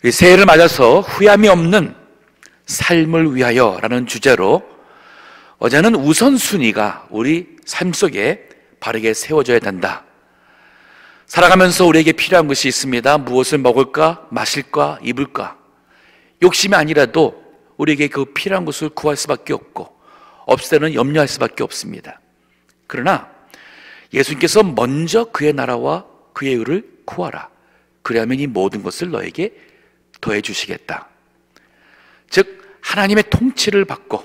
새해를 맞아서 후회함이 없는 삶을 위하여 라는 주제로 어제는 우선순위가 우리 삶 속에 바르게 세워져야 된다. 살아가면서 우리에게 필요한 것이 있습니다. 무엇을 먹을까, 마실까, 입을까. 욕심이 아니라도 우리에게 그 필요한 것을 구할 수밖에 없고 없을 때는 염려할 수밖에 없습니다. 그러나 예수님께서 먼저 그의 나라와 그의 의를 구하라. 그리하면 이 모든 것을 너에게 더해 주시겠다. 즉 하나님의 통치를 받고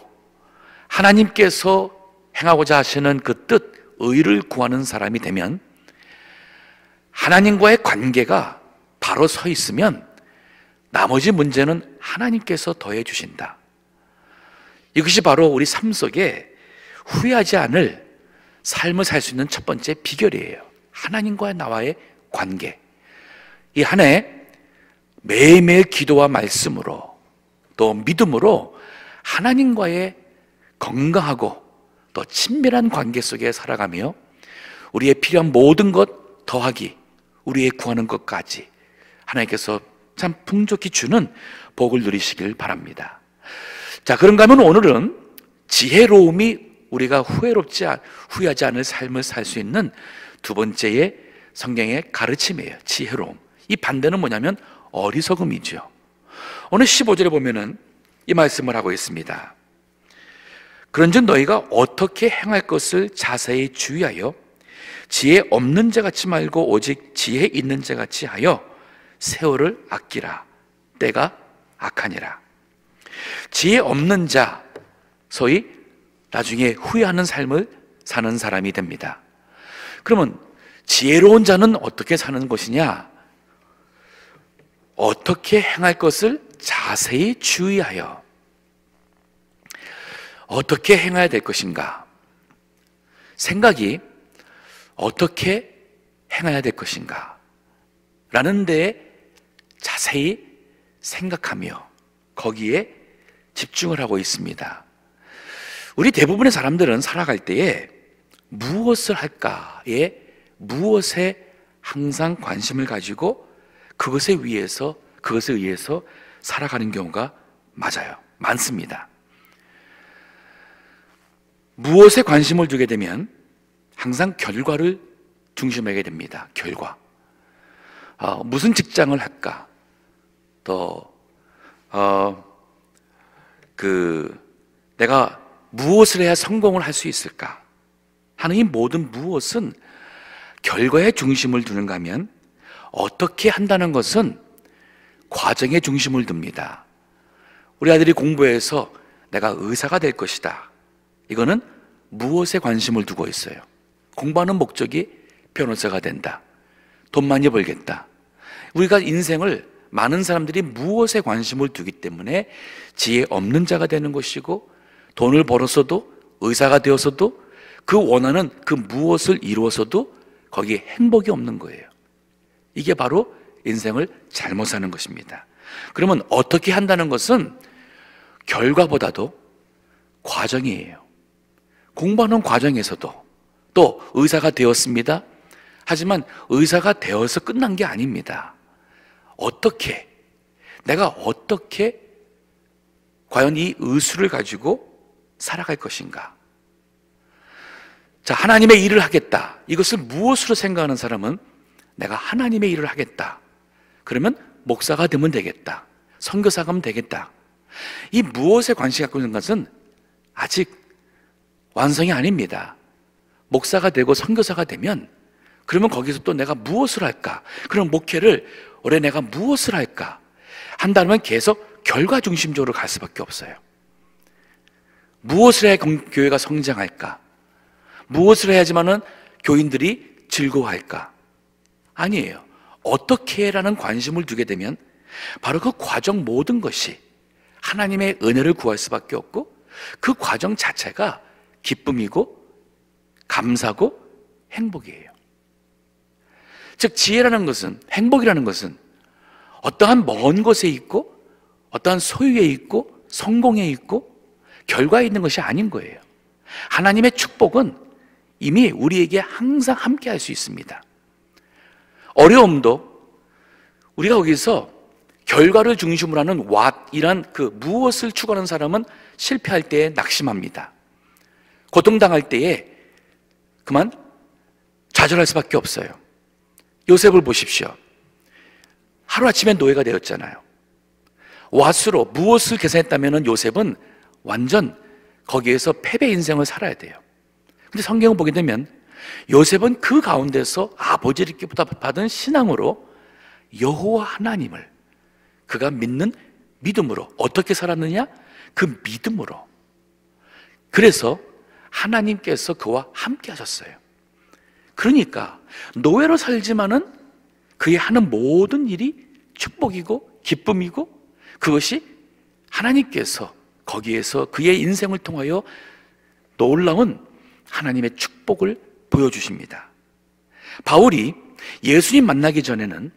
하나님께서 행하고자 하시는 그 뜻, 의를 구하는 사람이 되면 하나님과의 관계가 바로 서 있으면 나머지 문제는 하나님께서 더해 주신다. 이것이 바로 우리 삶 속에 후회하지 않을 삶을 살 수 있는 첫 번째 비결이에요. 하나님과 나와의 관계. 이 한 해 매일매일 기도와 말씀으로 또 믿음으로 하나님과의 건강하고 또 친밀한 관계 속에 살아가며 우리의 필요한 모든 것 더하기, 우리의 구하는 것까지 하나님께서 참 풍족히 주는 복을 누리시길 바랍니다. 자, 그런가 하면 오늘은 지혜로움이 우리가 후회하지 않을 삶을 살 수 있는 두 번째의 성경의 가르침이에요. 지혜로움. 이 반대는 뭐냐면 어리석음이죠. 오늘 15절에 보면은 이 말씀을 하고 있습니다. 그런즉 너희가 어떻게 행할 것을 자세히 주의하여 지혜 없는 자 같이 말고 오직 지혜 있는 자 같이 하여 세월을 아끼라. 때가 악하니라. 지혜 없는 자, 소위 나중에 후회하는 삶을 사는 사람이 됩니다. 그러면 지혜로운 자는 어떻게 사는 것이냐? 어떻게 행할 것을 자세히 주의하여 어떻게 행해야 될 것인가? 생각이 어떻게 행해야 될 것인가? 라는 데에 자세히 생각하며 거기에 집중을 하고 있습니다. 우리 대부분의 사람들은 살아갈 때에 무엇을 할까에 무엇에 항상 관심을 가지고 그것에 의해서 살아가는 경우가 많습니다. 무엇에 관심을 두게 되면 항상 결과를 중심하게 됩니다. 결과. 무슨 직장을 할까? 또 내가 무엇을 해야 성공을 할 수 있을까? 하는 이 모든 무엇은 결과에 중심을 두는가 하면 어떻게 한다는 것은 과정에 중심을 둡니다. 우리 아들이 공부해서 내가 의사가 될 것이다. 이거는 무엇에 관심을 두고 있어요? 공부하는 목적이 변호사가 된다. 돈 많이 벌겠다. 우리가 인생을 많은 사람들이 무엇에 관심을 두기 때문에 지혜 없는 자가 되는 것이고 돈을 벌었어도 의사가 되었어도 그 원하는 그 무엇을 이루어서도 거기에 행복이 없는 거예요. 이게 바로 인생을 잘못 사는 것입니다. 그러면 어떻게 한다는 것은 결과보다도 과정이에요. 공부하는 과정에서도 또 의사가 되었습니다. 하지만 의사가 되어서 끝난 게 아닙니다. 내가 어떻게 과연 이 의술을 가지고 살아갈 것인가? 자, 하나님의 일을 하겠다. 이것을 무엇으로 생각하는 사람은 내가 하나님의 일을 하겠다. 그러면 목사가 되면 되겠다. 선교사가 되면 되겠다. 이 무엇에 관심 갖고 있는 것은 아직 완성이 아닙니다. 목사가 되고 선교사가 되면 그러면 거기서 또 내가 무엇을 할까? 그럼 목회를 올해 내가 무엇을 할까? 한다면 계속 결과 중심적으로 갈 수밖에 없어요. 무엇을 해야 교회가 성장할까? 무엇을 해야지만은 교인들이 즐거워할까? 아니에요. 어떻게 라는 관심을 두게 되면 바로 그 과정 모든 것이 하나님의 은혜를 구할 수밖에 없고 그 과정 자체가 기쁨이고 감사고 행복이에요. 즉 지혜라는 것은, 행복이라는 것은 어떠한 먼 곳에 있고 어떠한 소유에 있고 성공에 있고 결과에 있는 것이 아닌 거예요. 하나님의 축복은 이미 우리에게 항상 함께 할 수 있습니다. 어려움도 우리가 거기서 결과를 중심으로 하는 what이란 그 무엇을 추구하는 사람은 실패할 때에 낙심합니다. 고통당할 때에 그만 좌절할 수밖에 없어요. 요셉을 보십시오. 하루아침에 노예가 되었잖아요. what으로 무엇을 계산했다면 요셉은 완전 거기에서 패배 인생을 살아야 돼요. 근데 성경을 보게 되면 요셉은 그 가운데서 아버지께부터 받은 신앙으로 여호와 하나님을 그가 믿는 믿음으로 어떻게 살았느냐? 그 믿음으로. 그래서 하나님께서 그와 함께 하셨어요. 그러니까 노예로 살지만은 그의 하는 모든 일이 축복이고 기쁨이고 그것이 하나님께서 거기에서 그의 인생을 통하여 놀라운 하나님의 축복을 보여주십니다. 바울이 예수님 만나기 전에는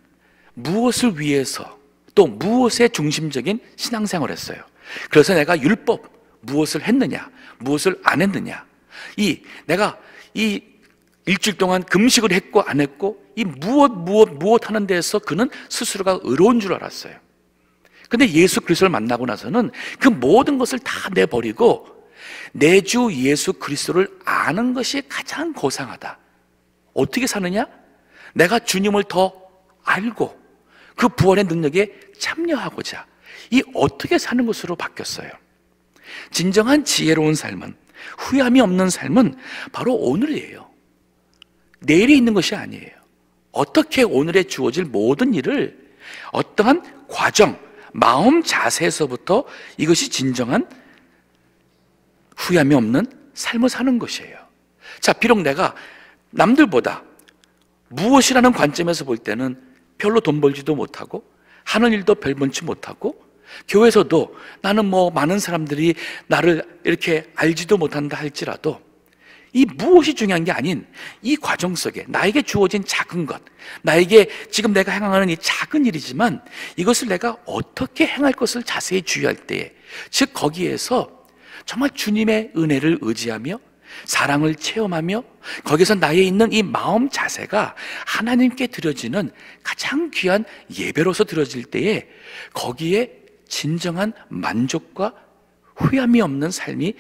무엇을 위해서 또 무엇에 중심적인 신앙생활을 했어요. 그래서 내가 율법 무엇을 했느냐 무엇을 안 했느냐 내가 이 일주일 동안 금식을 했고 안 했고 이 무엇 하는 데에서 그는 스스로가 의로운 줄 알았어요. 근데 예수 그리스도를 만나고 나서는 그 모든 것을 다 내버리고 내 주 예수 그리스도를 아는 것이 가장 고상하다. 어떻게 사느냐? 내가 주님을 더 알고 그 부활의 능력에 참여하고자 이 어떻게 사는 것으로 바뀌었어요. 진정한 지혜로운 삶은 후회함이 없는 삶은 바로 오늘이에요. 내일이 있는 것이 아니에요. 어떻게 오늘에 주어질 모든 일을 어떠한 과정, 마음 자세에서부터 이것이 진정한 후회함이 없는 삶을 사는 것이에요. 자, 비록 내가 남들보다 무엇이라는 관점에서 볼 때는 별로 돈 벌지도 못하고 하는 일도 별 번치 못하고 교회에서도 나는 많은 사람들이 나를 이렇게 알지도 못한다 할지라도 이 무엇이 중요한 게 아닌 이 과정 속에 나에게 주어진 작은 것, 나에게 지금 내가 행하는 이 작은 일이지만 이것을 내가 어떻게 행할 것을 자세히 주의할 때에 즉 거기에서 정말 주님의 은혜를 의지하며 사랑을 체험하며 거기서 나에 있는 이 마음 자세가 하나님께 드려지는 가장 귀한 예배로서 드려질 때에 거기에 진정한 만족과 후회함이 없는 삶이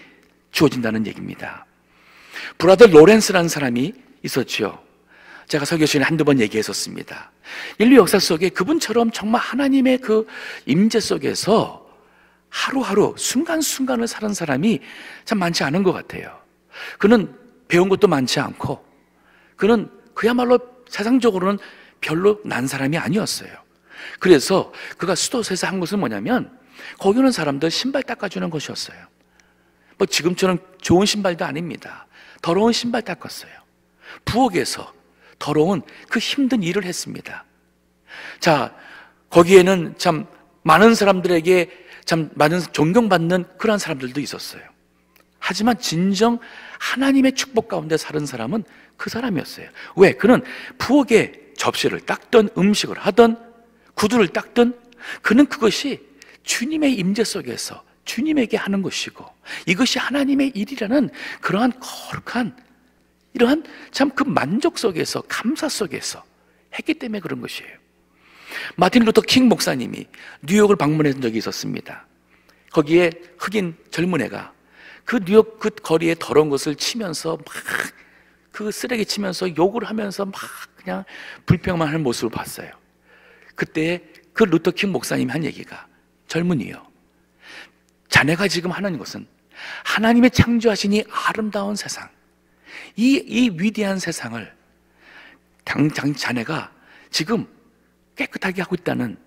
주어진다는 얘기입니다. 브라더 로렌스라는 사람이 있었죠. 제가 설교 시간에 한두 번 얘기했었습니다. 인류 역사 속에 그분처럼 정말 하나님의 그 임재 속에서 하루하루 순간순간을 사는 사람이 참 많지 않은 것 같아요. 그는 배운 것도 많지 않고 그는 그야말로 세상적으로는 별로 난 사람이 아니었어요. 그래서 그가 수도세에서 한 것은 뭐냐면 거기 오는 사람들 신발 닦아주는 것이었어요. 지금처럼 좋은 신발도 아닙니다. 더러운 신발 닦았어요. 부엌에서 더러운 그 힘든 일을 했습니다. 자, 거기에는 참 많은 사람들에게 참 많은 존경받는 그런 사람들도 있었어요. 하지만 진정 하나님의 축복 가운데 사는 사람은 그 사람이었어요. 왜? 그는 부엌에 접시를 닦던 음식을 하던 구두를 닦던 그는 그것이 주님의 임재 속에서 주님에게 하는 것이고 이것이 하나님의 일이라는 그러한 거룩한 이러한 참 그 만족 속에서 감사 속에서 했기 때문에 그런 것이에요. 마틴 루터 킹 목사님이 뉴욕을 방문한 적이 있었습니다. 거기에 흑인 젊은 애가 그 뉴욕 그 거리에 더러운 것을 치면서 막 그 쓰레기 치면서 욕을 하면서 막 그냥 불평만 하는 모습을 봤어요. 그때 그 루터 킹 목사님이 한 얘기가 젊은이요, 자네가 지금 하는 것은 하나님의 창조하신 이 아름다운 세상, 이 위대한 세상을 당장 자네가 지금 깨끗하게 하고 있다는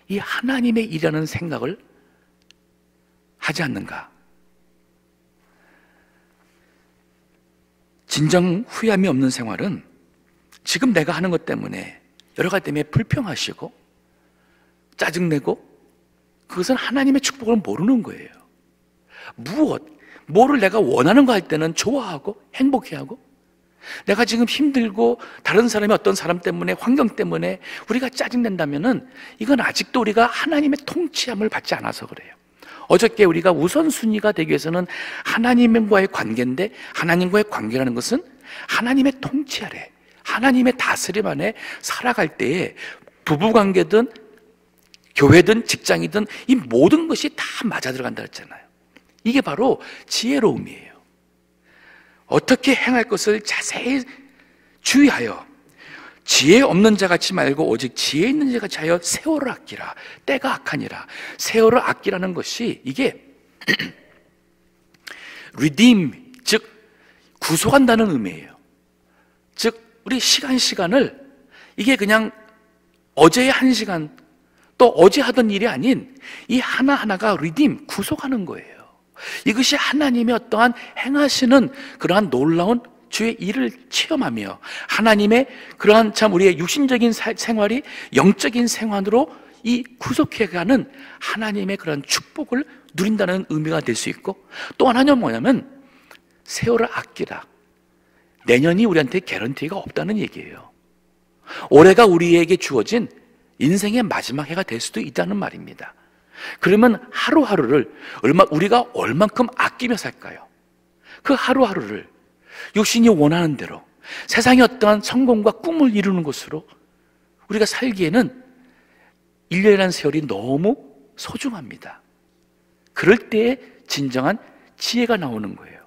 이 하나님의 일이라는 생각을 하지 않는가? 진정 후회함이 없는 생활은 지금 내가 하는 것 때문에 여러 가지 때문에 불평하시고 짜증내고 그것은 하나님의 축복을 모르는 거예요. 뭐를 내가 원하는 거 할 때는 좋아하고 행복해하고 내가 지금 힘들고 다른 사람이 어떤 사람 때문에 환경 때문에 우리가 짜증낸다면은 이건 아직도 우리가 하나님의 통치함을 받지 않아서 그래요. 어저께 우리가 우선순위가 되기 위해서는 하나님과의 관계인데 하나님과의 관계라는 것은 하나님의 통치 아래 하나님의 다스림 안에 살아갈 때에 부부관계든 교회든 직장이든 이 모든 것이 다 맞아 들어간다 했잖아요. 이게 바로 지혜로움이에요. 어떻게 행할 것을 자세히 주의하여 지혜 없는 자 같이 말고 오직 지혜 있는 자 같이 하여 세월을 아끼라. 때가 악하니라. 세월을 아끼라는 것이 이게 redeem, 즉 구속한다는 의미예요. 즉 우리 시간을 이게 그냥 어제의 한 시간 또 어제 하던 일이 아닌 이 하나하나가 redeem, 구속하는 거예요. 이것이 하나님의 어떠한 행하시는 그러한 놀라운 주의 일을 체험하며 하나님의 그러한 참 우리의 육신적인 생활이 영적인 생활으로 이 구속해가는 하나님의 그런 축복을 누린다는 의미가 될 수 있고, 또 하나는 뭐냐면 세월을 아끼라. 내년이 우리한테 개런티가 없다는 얘기예요. 올해가 우리에게 주어진 인생의 마지막 해가 될 수도 있다는 말입니다. 그러면 하루하루를 우리가 얼만큼 아끼며 살까요? 그 하루하루를 육신이 원하는 대로 세상의 어떠한 성공과 꿈을 이루는 것으로 우리가 살기에는 1년이라는 세월이 너무 소중합니다. 그럴 때에 진정한 지혜가 나오는 거예요.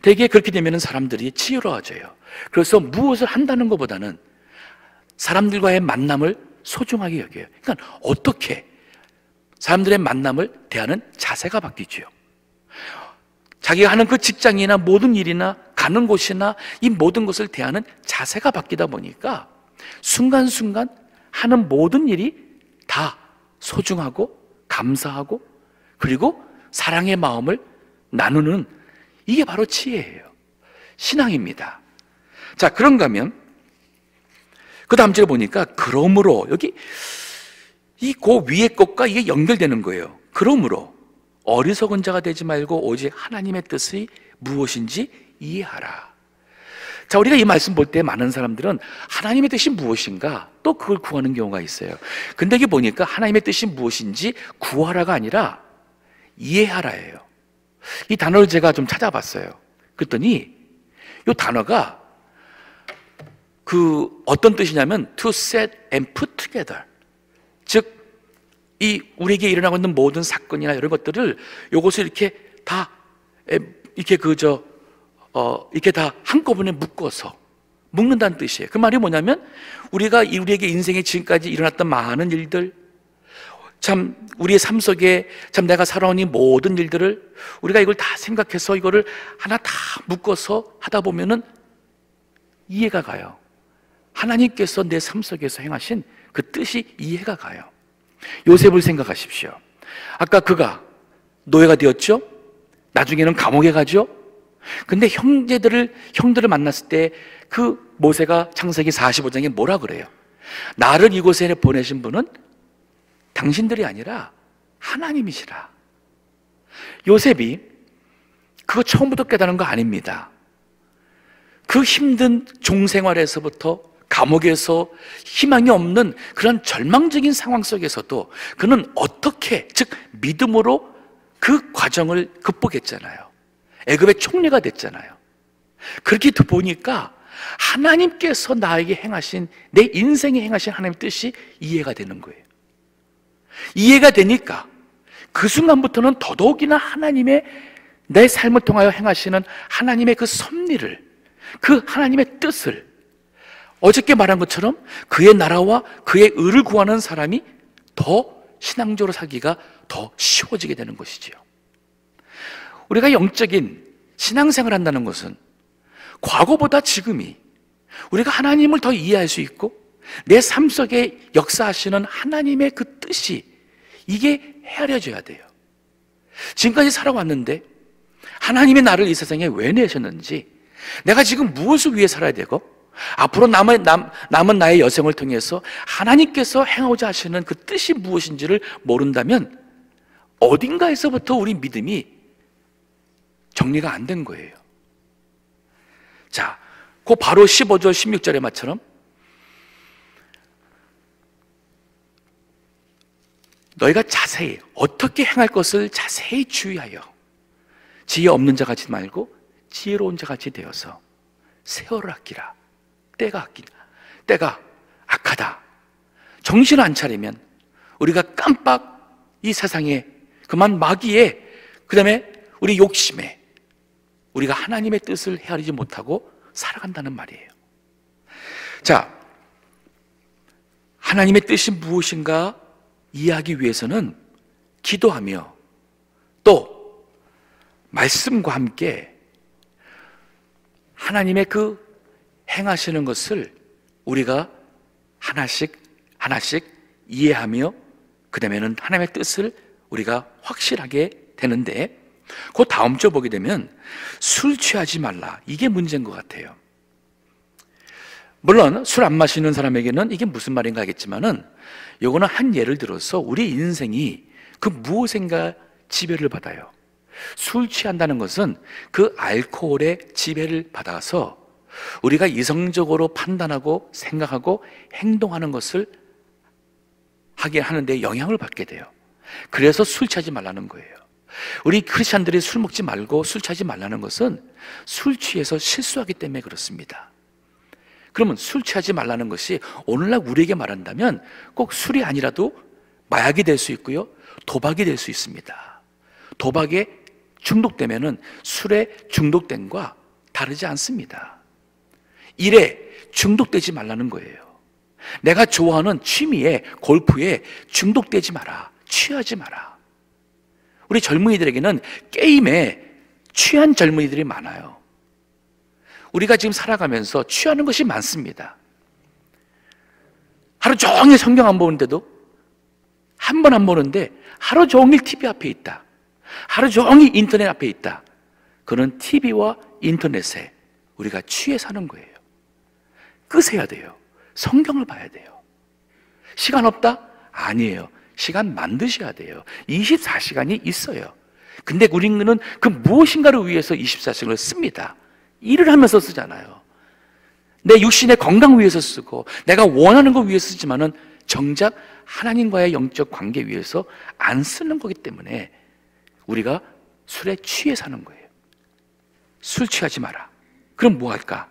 대개 그렇게 되면 사람들이 지혜로워져요. 그래서 무엇을 한다는 것보다는 사람들과의 만남을 소중하게 여겨요. 그러니까 어떻게 사람들의 만남을 대하는 자세가 바뀌죠. 자기가 하는 그 직장이나 모든 일이나 가는 곳이나 이 모든 것을 대하는 자세가 바뀌다 보니까 순간순간 하는 모든 일이 다 소중하고 감사하고 그리고 사랑의 마음을 나누는, 이게 바로 지혜예요. 신앙입니다. 자, 그런가 하면 그 다음 절에 보니까 그러므로, 여기 이 그 위의 것과 이게 연결되는 거예요. 그러므로 어리석은 자가 되지 말고 오직 하나님의 뜻이 무엇인지 이해하라. 자, 우리가 이 말씀 볼 때 많은 사람들은 하나님의 뜻이 무엇인가 또 그걸 구하는 경우가 있어요. 근데 이게 보니까 하나님의 뜻이 무엇인지 구하라가 아니라 이해하라예요. 이 단어를 제가 좀 찾아봤어요. 그랬더니 이 단어가 그 어떤 뜻이냐면 to set and put together, 즉 이 우리에게 일어나고 있는 모든 사건이나 이런 것들을 요것을 이렇게 다 이렇게 이렇게 다 한꺼번에 묶어서 묶는다는 뜻이에요. 그 말이 뭐냐면 우리에게 인생에 지금까지 일어났던 많은 일들, 참 우리의 삶 속에 참 내가 살아온 이 모든 일들을 우리가 이걸 다 생각해서 이거를 하나 다 묶어서 하다 보면은 이해가 가요. 하나님께서 내 삶 속에서 행하신 그 뜻이 이해가 가요. 요셉을 생각하십시오. 아까 그가 노예가 되었죠? 나중에는 감옥에 가죠? 근데 형들을 만났을 때 그 모세가 창세기 45장에 뭐라 그래요? 나를 이곳에 보내신 분은 당신들이 아니라 하나님이시라. 요셉이 그거 처음부터 깨달은 거 아닙니다. 그 힘든 종생활에서부터 감옥에서 희망이 없는 그런 절망적인 상황 속에서도 그는 어떻게, 즉 믿음으로 그 과정을 극복했잖아요. 애굽의 총리가 됐잖아요. 그렇게 보니까 하나님께서 나에게 행하신, 내 인생에 행하신 하나님의 뜻이 이해가 되는 거예요. 이해가 되니까 그 순간부터는 더더욱이나 하나님의 내 삶을 통하여 행하시는 하나님의 그 섭리를, 그 하나님의 뜻을, 어저께 말한 것처럼 그의 나라와 그의 의를 구하는 사람이 더 신앙적으로 살기가 더 쉬워지게 되는 것이지요. 우리가 영적인 신앙생활을 한다는 것은 과거보다 지금이 우리가 하나님을 더 이해할 수 있고 내 삶 속에 역사하시는 하나님의 그 뜻이 이게 헤아려져야 돼요. 지금까지 살아왔는데 하나님의 나를 이 세상에 왜 내셨는지, 내가 지금 무엇을 위해 살아야 되고 앞으로 남은 나의 여생을 통해서 하나님께서 행하고자 하시는 그 뜻이 무엇인지를 모른다면 어딘가에서부터 우리 믿음이 정리가 안 된 거예요. 자, 그 바로 15절 16절의 말처럼 너희가 자세히 어떻게 행할 것을 자세히 주의하여 지혜 없는 자 같이 말고 지혜로운 자 같이 되어서 세월을 아끼라. 때가 악하다. 정신을 안 차리면 우리가 깜빡 이 세상에 그만 마귀에, 그 다음에 우리 욕심에 우리가 하나님의 뜻을 헤아리지 못하고 살아간다는 말이에요. 자, 하나님의 뜻이 무엇인가 이해하기 위해서는 기도하며 또 말씀과 함께 하나님의 그 행하시는 것을 우리가 하나씩 이해하며 그 다음에는 하나님의 뜻을 우리가 확실하게 되는데, 그 다음 주 보게 되면 술 취하지 말라, 이게 문제인 것 같아요. 물론 술 안 마시는 사람에게는 이게 무슨 말인가 하겠지만은, 요거는 한 예를 들어서 우리 인생이 그 무엇인가 지배를 받아요. 술 취한다는 것은 그 알코올의 지배를 받아서 우리가 이성적으로 판단하고 생각하고 행동하는 것을 하게 하는데 영향을 받게 돼요. 그래서 술 취하지 말라는 거예요. 우리 크리스찬들이 술 먹지 말고 술 취하지 말라는 것은 술 취해서 실수하기 때문에 그렇습니다. 그러면 술 취하지 말라는 것이 오늘날 우리에게 말한다면 꼭 술이 아니라도 마약이 될 수 있고요, 도박이 될 수 있습니다. 도박에 중독되면은 술에 중독됨과 다르지 않습니다. 일에 중독되지 말라는 거예요. 내가 좋아하는 취미에, 골프에 중독되지 마라, 취하지 마라. 우리 젊은이들에게는 게임에 취한 젊은이들이 많아요. 우리가 지금 살아가면서 취하는 것이 많습니다. 하루 종일 성경 안 보는데도, 한 번 안 보는데 하루 종일 TV 앞에 있다, 하루 종일 인터넷 앞에 있다. 그는 TV와 인터넷에 우리가 취해 사는 거예요. 끄세야 돼요. 성경을 봐야 돼요. 시간 없다? 아니에요. 시간 만드셔야 돼요. 24시간이 있어요. 근데 우리는 그 무엇인가를 위해서 24시간을 씁니다. 일을 하면서 쓰잖아요. 내 육신의 건강 위해서 쓰고 내가 원하는 거 위해서 쓰지만은 정작 하나님과의 영적 관계 위해서 안 쓰는 거기 때문에 우리가 술에 취해 사는 거예요. 술 취하지 마라. 그럼 뭐 할까?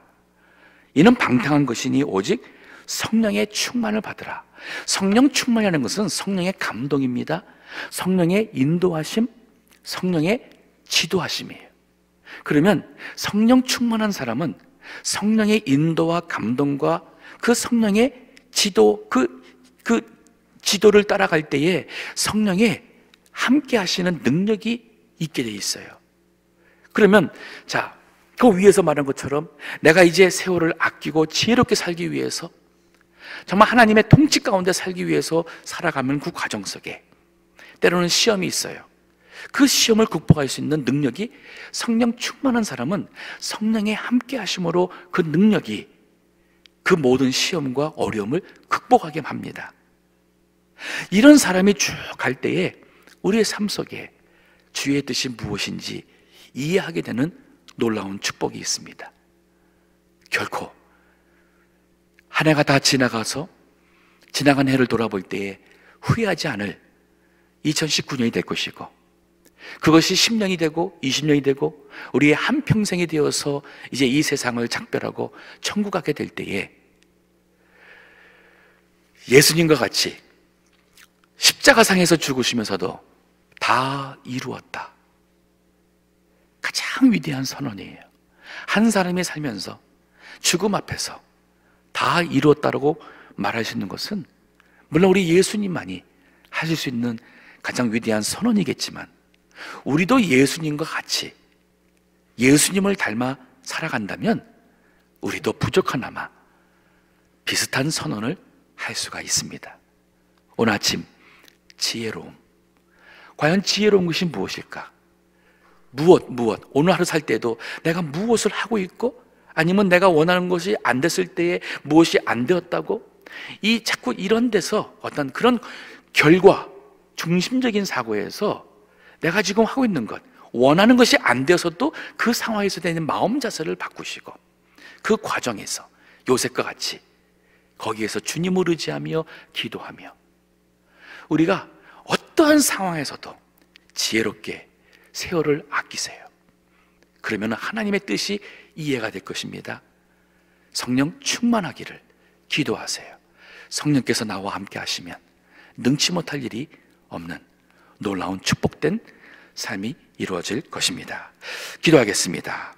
이는 방탕한 것이니 오직 성령의 충만을 받으라. 성령 충만이라는 것은 성령의 감동입니다. 성령의 인도하심, 성령의 지도하심이에요. 그러면 성령 충만한 사람은 성령의 인도와 감동과 그 성령의 지도, 그 지도를 따라갈 때에 성령의 함께 하시는 능력이 있게 돼 있어요. 그러면 자, 그 위에서 말한 것처럼 내가 이제 세월을 아끼고 지혜롭게 살기 위해서, 정말 하나님의 통치 가운데 살기 위해서 살아가면 그 과정 속에 때로는 시험이 있어요. 그 시험을 극복할 수 있는 능력이, 성령 충만한 사람은 성령의 함께 하심으로 그 능력이 그 모든 시험과 어려움을 극복하게 합니다. 이런 사람이 쭉 갈 때에 우리의 삶 속에 주의 뜻이 무엇인지 이해하게 되는 놀라운 축복이 있습니다. 결코 한 해가 다 지나가서 지나간 해를 돌아볼 때에 후회하지 않을 2019년이 될 것이고, 그것이 10년이 되고 20년이 되고 우리의 한평생이 되어서 이제 이 세상을 작별하고 천국 가게 될 때에 예수님과 같이 십자가상에서 죽으시면서도 다 이루었다, 가장 위대한 선언이에요. 한 사람이 살면서 죽음 앞에서 다 이루었다라고 말하시는 것은 물론 우리 예수님만이 하실 수 있는 가장 위대한 선언이겠지만, 우리도 예수님과 같이 예수님을 닮아 살아간다면 우리도 부족하나마 비슷한 선언을 할 수가 있습니다. 오늘 아침 지혜로움, 과연 지혜로운 것이 무엇일까? 무엇 오늘 하루 살 때도 내가 무엇을 하고 있고, 아니면 내가 원하는 것이 안 됐을 때에 무엇이 안 되었다고, 이 자꾸 이런 데서 어떤 그런 결과 중심적인 사고에서 내가 지금 하고 있는 것, 원하는 것이 안 되어서도 그 상황에서 되는 마음 자세를 바꾸시고, 그 과정에서 요셉과 같이 거기에서 주님을 의지하며 기도하며, 우리가 어떠한 상황에서도 지혜롭게 세월을 아끼세요. 그러면 하나님의 뜻이 이해가 될 것입니다. 성령 충만하기를 기도하세요. 성령께서 나와 함께 하시면 능치 못할 일이 없는 놀라운 축복된 삶이 이루어질 것입니다. 기도하겠습니다.